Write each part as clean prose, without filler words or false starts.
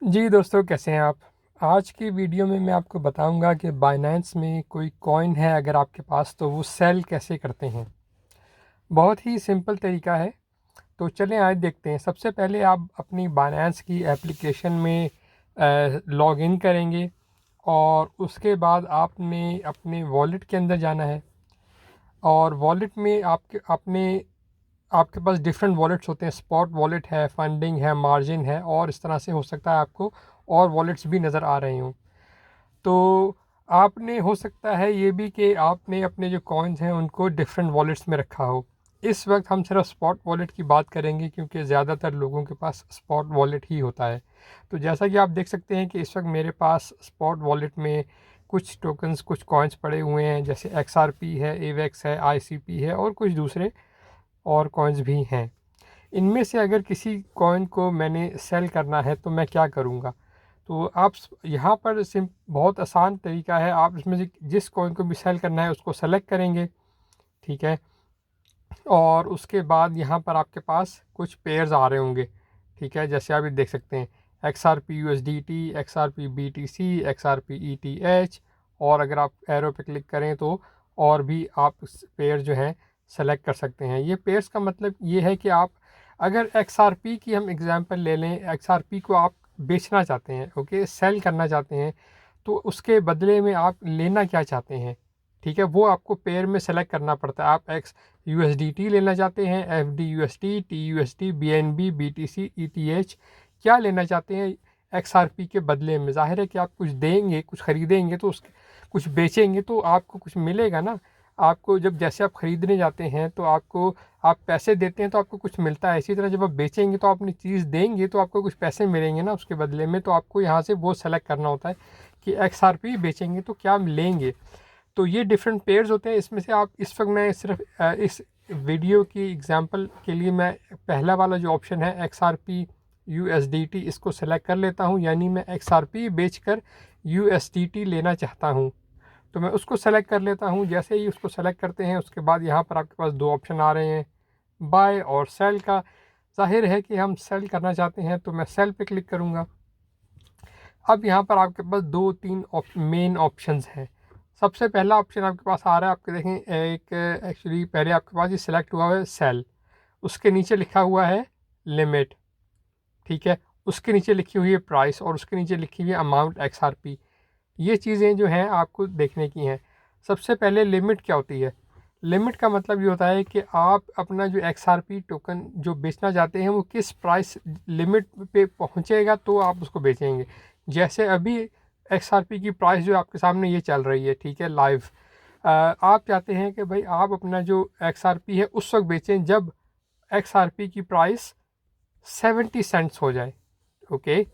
जी दोस्तों, कैसे हैं आप? आज की वीडियो में मैं आपको बताऊंगा कि बाइनेंस में कोई कॉइन है अगर आपके पास तो वो सेल कैसे करते हैं। बहुत ही सिंपल तरीका है। तो चलें आज देखते हैं। सबसे पहले आप अपनी बाइनेंस की एप्लीकेशन में लॉग इन करेंगे और उसके बाद आपने अपने वॉलेट के अंदर जाना है। और वॉलेट में आपके पास डिफरेंट वॉलेट्स होते हैं। स्पॉट वॉलेट है, फंडिंग है, मार्जिन है, और इस तरह से हो सकता है आपको और वॉलेट्स भी नज़र आ रहे हों। तो आपने हो सकता है ये भी कि आपने अपने जो कॉइन्स हैं उनको डिफरेंट वॉलेट्स में रखा हो। इस वक्त हम सिर्फ स्पॉट वॉलेट की बात करेंगे क्योंकि ज़्यादातर लोगों के पास स्पॉट वॉलेट ही होता है। तो जैसा कि आप देख सकते हैं कि इस वक्त मेरे पास स्पॉट वॉलेट में कुछ टोकन्स, कुछ कॉइन्स पड़े हुए हैं, जैसे XRP है, AVAX है, ICP है और कुछ दूसरे और कॉइन्स भी हैं। इनमें से अगर किसी कॉइन को मैंने सेल करना है तो मैं क्या करूँगा? तो आप यहाँ पर बहुत आसान तरीका है। आप इसमें से जिस कॉइन को भी सेल करना है उसको सेलेक्ट करेंगे, ठीक है। और उसके बाद यहाँ पर आपके पास कुछ पेयर्स आ रहे होंगे, ठीक है। जैसे आप ये देख सकते हैं XRP USDT, XRP BTC, XRP ETH। और अगर आप एरो पे क्लिक करें तो और भी आप पेयर जो हैं सेलेक्ट कर सकते हैं। ये पेयर्स का मतलब ये है कि आप अगर XRP की हम एग्जांपल ले लें, XRP को आप बेचना चाहते हैं, ओके, सेल करना चाहते हैं, तो उसके बदले में आप लेना क्या चाहते हैं, ठीक है, वो आपको पेयर में सेलेक्ट करना पड़ता है। आप USDT लेना चाहते हैं, FDUSD, TUSD, BNB, BTC, ETH क्या लेना चाहते हैं XRP के बदले में? ज़ाहिर है कि आप कुछ देंगे, कुछ ख़रीदेंगे तो कुछ बेचेंगे तो आपको कुछ मिलेगा ना। आपको जब जैसे आप ख़रीदने जाते हैं तो आप पैसे देते हैं तो आपको कुछ मिलता है। इसी तरह जब आप बेचेंगे तो आप अपनी चीज़ देंगे तो आपको कुछ पैसे मिलेंगे ना उसके बदले में। तो आपको यहाँ से वो सेलेक्ट करना होता है कि XRP बेचेंगे तो क्या लेंगे। तो ये डिफरेंट पेयर्स होते हैं। इसमें से आप इस वक्त मैं सिर्फ इस वीडियो की एग्जांपल के लिए मैं पहला वाला जो ऑप्शन है XRP USDT इसको सेलेक्ट कर लेता हूँ, यानी मैं XRP बेचकर USDT लेना चाहता हूँ। तो मैं उसको सेलेक्ट कर लेता हूँ। जैसे ही उसको सेलेक्ट करते हैं उसके बाद यहाँ पर आपके पास दो ऑप्शन आ रहे हैं, बाय और सेल का। जाहिर है कि हम सेल करना चाहते हैं तो मैं सेल पे क्लिक करूँगा। अब यहाँ पर आपके पास दो तीन मेन ऑप्शंस हैं। सबसे पहला ऑप्शन आपके पास आ रहा है, आपके देखें एक एक्चुअली पहले आपके पास ये सिलेक्ट हुआ है सेल, उसके नीचे लिखा हुआ है लिमिट, ठीक है। उसके नीचे लिखी हुई है प्राइस और उसके नीचे लिखी हुई है अमाउंट XRP। ये चीज़ें जो हैं आपको देखने की हैं। सबसे पहले लिमिट क्या होती है? लिमिट का मतलब ये होता है कि आप अपना जो XRP टोकन जो बेचना चाहते हैं वो किस प्राइस लिमिट पे पहुंचेगा तो आप उसको बेचेंगे। जैसे अभी XRP की प्राइस जो आपके सामने ये चल रही है, ठीक है, लाइव। आप चाहते हैं कि भाई आप अपना जो XRP है उस वक्त बेचें जब XRP की प्राइस 70 सेंट्स हो जाए, ओके।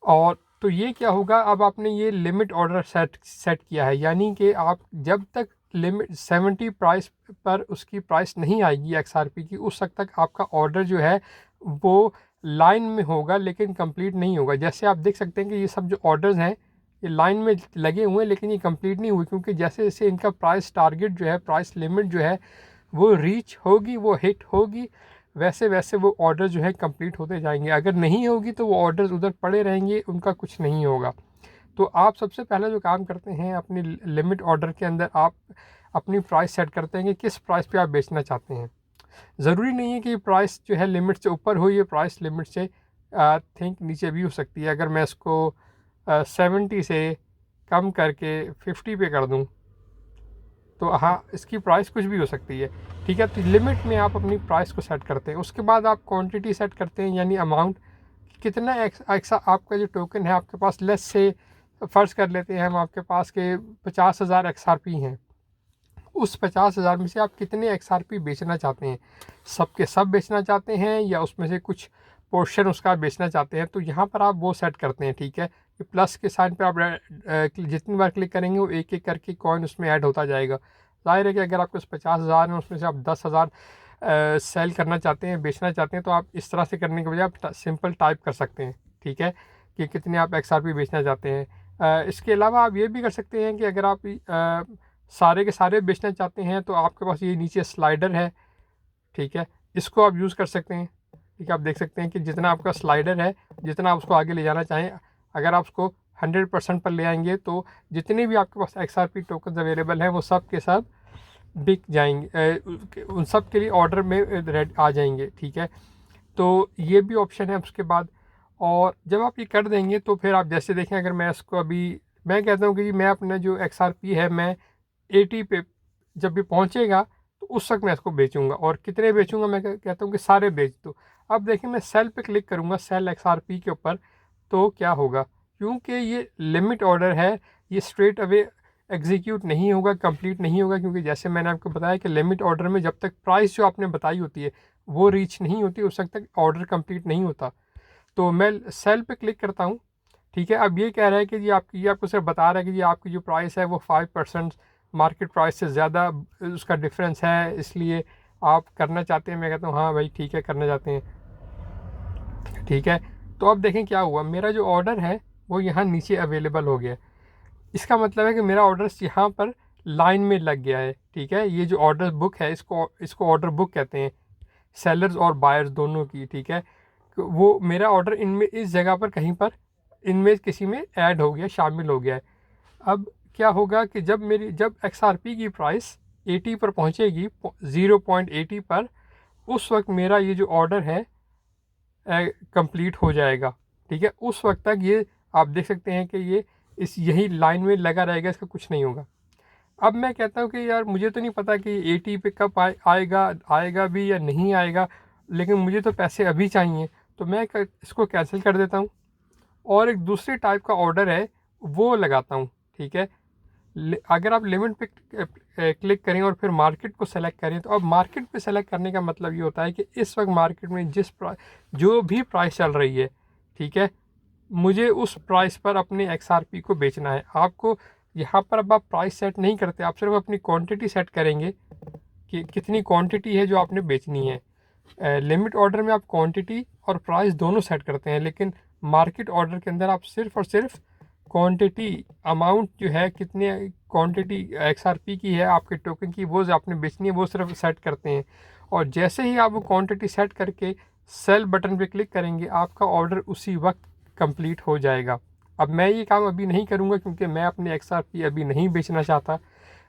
और तो ये क्या होगा, अब आपने ये लिमिट ऑर्डर सेट किया है, यानी कि आप जब तक लिमिट 70 प्राइस पर उसकी प्राइस नहीं आएगी XRP की, उस वक्त तक आपका ऑर्डर जो है वो लाइन में होगा लेकिन कंप्लीट नहीं होगा। जैसे आप देख सकते हैं कि ये सब जो ऑर्डर्स हैं ये लाइन में लगे हुए हैं लेकिन ये कंप्लीट नहीं हुए, क्योंकि जैसे जैसे इनका प्राइस टारगेट जो है, प्राइस लिमिट जो है वो रीच होगी, वो हिट होगी, वैसे वैसे वो ऑर्डर जो है कंप्लीट होते जाएंगे। अगर नहीं होगी तो वो ऑर्डर्स उधर पड़े रहेंगे, उनका कुछ नहीं होगा। तो आप सबसे पहले जो काम करते हैं अपनी लिमिट ऑर्डर के अंदर आप अपनी प्राइस सेट करते हैं कि किस प्राइस पे आप बेचना चाहते हैं। ज़रूरी नहीं है कि प्राइस जो है लिमिट से ऊपर हो, ये प्राइस लिमिट से थिंक नीचे भी हो सकती है। अगर मैं इसको 70 से कम करके 50 पे कर दूं तो हाँ, इसकी प्राइस कुछ भी हो सकती है, ठीक है। तो लिमिट में आप अपनी प्राइस को सेट करते हैं। उसके बाद आप क्वांटिटी सेट करते हैं, यानी अमाउंट कितना एक्सा आपका जो टोकन है आपके पास। लेस से फ़र्ज़ कर लेते हैं हम, आपके पास के 50,000 XRP हैं। उस 50,000 में से आप कितने XRP बेचना चाहते हैं? सब के सब बेचना चाहते हैं या उसमें से कुछ पोर्शन उसका बेचना चाहते हैं? तो यहाँ पर आप वो सेट करते हैं, ठीक है। कि प्लस के साइन पे आप जितनी बार क्लिक करेंगे वो एक एक करके कॉइन उसमें ऐड होता जाएगा। ज़ाहिर है कि अगर आपके पास 50,000 हैं उसमें से आप 10,000 सेल करना चाहते हैं, बेचना चाहते हैं, तो आप इस तरह से करने के बजाय आप सिंपल टाइप कर सकते हैं, ठीक है, कि कितने आप XRP बेचना चाहते हैं। इसके अलावा आप ये भी कर सकते हैं कि अगर आप सारे के सारे बेचना चाहते हैं तो आपके पास ये नीचे स्लाइडर है, ठीक है, इसको आप यूज़ कर सकते हैं। ठीक है, आप देख सकते हैं कि जितना आपका स्लाइडर है, जितना आप उसको आगे ले जाना चाहें, अगर आप उसको 100% पर ले आएंगे तो जितने भी आपके पास XRP टोकन अवेलेबल हैं वो सब के सब बिक जाएंगे, उन सब के लिए ऑर्डर में रेड आ जाएंगे। ठीक है, तो ये भी ऑप्शन है उसके बाद। और जब आप ये कर देंगे तो फिर आप जैसे देखें, अगर मैं इसको अभी मैं कहता हूँ कि मैं अपना जो XRP है मैं 80 पे जब भी पहुँचेगा तो उस वक्त मैं इसको बेचूंगा। और कितने बेचूंगा, मैं कहता हूँ कि सारे बेच दो। अब देखिए मैं सेल पे क्लिक करूँगा, सेल XRP के ऊपर, तो क्या होगा, क्योंकि ये लिमिट ऑर्डर है, ये स्ट्रेट अवे एग्जीक्यूट नहीं होगा, कंप्लीट नहीं होगा, क्योंकि जैसे मैंने आपको बताया कि लिमिट ऑर्डर में जब तक प्राइस जो आपने बताई होती है वो रीच नहीं होती उस वक्त तक ऑर्डर कंप्लीट नहीं होता। तो मैं सेल पे क्लिक करता हूँ। ठीक है, अब ये कह रहा है कि ये आपको सिर्फ बता रहा है कि जी आपकी जो प्राइस है वो 5% मार्केट प्राइस से ज़्यादा उसका डिफरेंस है, इसलिए आप करना चाहते हैं। मैं कहता हूँ हाँ भाई ठीक है, करना चाहते हैं। ठीक है, तो अब देखें क्या हुआ, मेरा जो ऑर्डर है वो यहाँ नीचे अवेलेबल हो गया। इसका मतलब है कि मेरा ऑर्डर यहाँ पर लाइन में लग गया है। ठीक है, ये जो ऑर्डर बुक है इसको ऑर्डर बुक कहते हैं, सेलर्स और बायर्स दोनों की। ठीक है, वो मेरा ऑर्डर इनमें इस जगह पर कहीं पर इनमें किसी में ऐड हो गया, शामिल हो गया है। अब क्या होगा कि जब XRP की प्राइस 80 पर पहुंचेगी, 0.80 पर, उस वक्त मेरा ये जो ऑर्डर है कंप्लीट हो जाएगा। ठीक है, उस वक्त तक ये आप देख सकते हैं कि ये यही लाइन में लगा रहेगा, इसका कुछ नहीं होगा। अब मैं कहता हूँ कि यार मुझे तो नहीं पता कि 80 पे कब आएगा भी या नहीं आएगा, लेकिन मुझे तो पैसे अभी चाहिए, तो मैं इसको कैंसिल कर देता हूँ और एक दूसरे टाइप का ऑर्डर है वो लगाता हूँ। ठीक है, अगर आप लिमिट पे क्लिक करें और फिर मार्केट को सेलेक्ट करें, तो अब मार्केट पे सेलेक्ट करने का मतलब ये होता है कि इस वक्त मार्केट में जो भी प्राइस चल रही है, ठीक है, मुझे उस प्राइस पर अपने XRP को बेचना है। आपको यहाँ पर अब आप प्राइस सेट नहीं करते, आप सिर्फ अपनी क्वांटिटी सेट करेंगे कि कितनी क्वांटिटी है जो आपने बेचनी है। लिमिट ऑर्डर में आप क्वांटिटी और प्राइस दोनों सेट करते हैं, लेकिन मार्केट ऑर्डर के अंदर आप सिर्फ और सिर्फ क्वांटिटी अमाउंट जो है, कितने क्वांटिटी XRP की है आपके टोकन की, वो जो आपने बेचनी है वो सिर्फ सेट करते हैं। और जैसे ही आप वो क्वांटिटी सेट करके सेल बटन पे क्लिक करेंगे, आपका ऑर्डर उसी वक्त कंप्लीट हो जाएगा। अब मैं ये काम अभी नहीं करूँगा क्योंकि मैं अपने XRP अभी नहीं बेचना चाहता,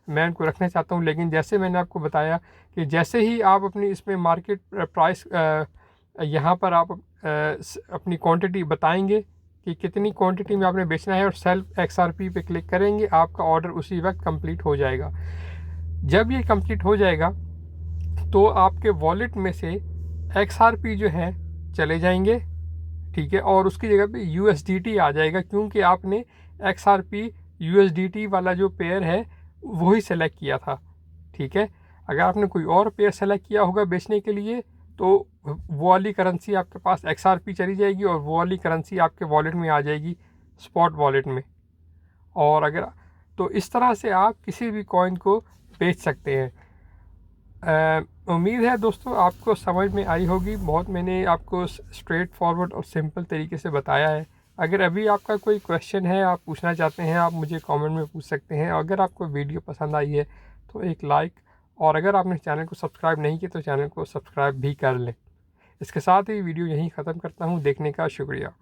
मैं उनको रखना चाहता हूँ। लेकिन जैसे मैंने आपको बताया कि जैसे ही आप अपनी इसमें मार्केट प्राइस यहाँ पर आप अपनी क्वांटिटी बताएंगे कि कितनी क्वांटिटी में आपने बेचना है और सेल XRP पे क्लिक करेंगे, आपका ऑर्डर उसी वक्त कंप्लीट हो जाएगा। जब ये कंप्लीट हो जाएगा तो आपके वॉलेट में से XRP जो है चले जाएंगे। ठीक है, और उसकी जगह पे USDT आ जाएगा, क्योंकि आपने XRP USDT वाला जो पेयर है वही सेलेक्ट किया था। ठीक है, अगर आपने कोई और पेयर सेलेक्ट किया होगा बेचने के लिए तो वो वाली करेंसी आपके पास XRP चली जाएगी और वो वाली करेंसी आपके वॉलेट में आ जाएगी, स्पॉट वॉलेट में। और अगर तो इस तरह से आप किसी भी कॉइन को बेच सकते हैं। उम्मीद है दोस्तों आपको समझ में आई होगी। बहुत मैंने आपको स्ट्रेट फॉरवर्ड और सिंपल तरीके से बताया है। अगर अभी आपका कोई क्वेश्चन है, आप पूछना चाहते हैं, आप मुझे कमेंट में पूछ सकते हैं। अगर आपको वीडियो पसंद आई है तो एक लाइक, और अगर आपने चैनल को सब्सक्राइब नहीं किया तो चैनल को सब्सक्राइब भी कर लें। इसके साथ ही वीडियो यहीं ख़त्म करता हूँ। देखने का शुक्रिया।